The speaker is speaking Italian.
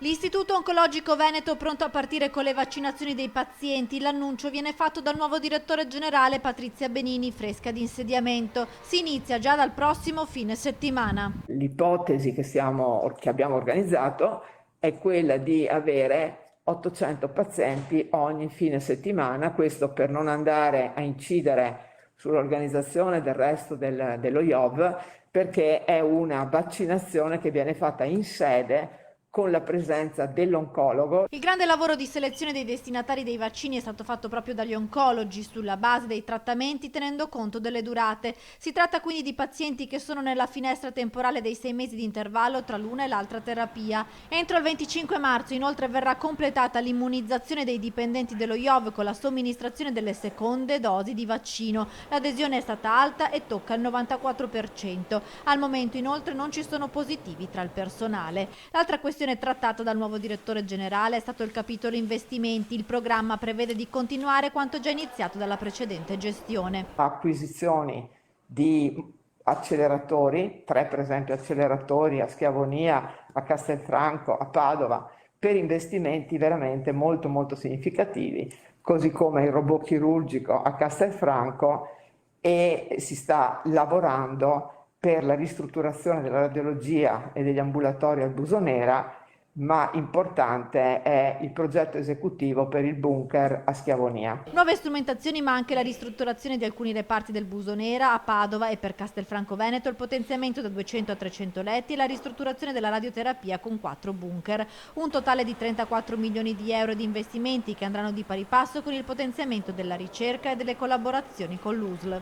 L'Istituto Oncologico Veneto pronto a partire con le vaccinazioni dei pazienti. L'annuncio viene fatto dal nuovo direttore generale Patrizia Benini, fresca di insediamento. Si inizia già dal prossimo fine settimana. L'ipotesi che abbiamo organizzato è quella di avere 800 pazienti ogni fine settimana, questo per non andare a incidere sull'organizzazione del resto dello IOV, perché è una vaccinazione che viene fatta in sede con la presenza dell'oncologo. Il grande lavoro di selezione dei destinatari dei vaccini è stato fatto proprio dagli oncologi sulla base dei trattamenti, tenendo conto delle durate. Si tratta quindi di pazienti che sono nella finestra temporale dei 6 mesi di intervallo tra l'una e l'altra terapia. Entro il 25 marzo inoltre verrà completata l'immunizzazione dei dipendenti dello IOV con la somministrazione delle seconde dosi di vaccino. L'adesione è stata alta e tocca il 94%. Al momento inoltre non ci sono positivi tra il personale. L'altra questione trattata dal nuovo direttore generale è stato il capitolo investimenti. Il programma prevede di continuare quanto già iniziato dalla precedente gestione. Acquisizioni di acceleratori, 3 per esempio acceleratori a Schiavonia, a Castelfranco, a Padova, per investimenti veramente molto significativi, così come il robot chirurgico a Castelfranco, e si sta lavorando per la ristrutturazione della radiologia e degli ambulatori al Busonera, ma importante è il progetto esecutivo per il bunker a Schiavonia. Nuove strumentazioni, ma anche la ristrutturazione di alcuni reparti del Busonera a Padova, e per Castelfranco Veneto il potenziamento da 200 a 300 letti e la ristrutturazione della radioterapia con 4 bunker. Un totale di 34 milioni di euro di investimenti che andranno di pari passo con il potenziamento della ricerca e delle collaborazioni con l'USL.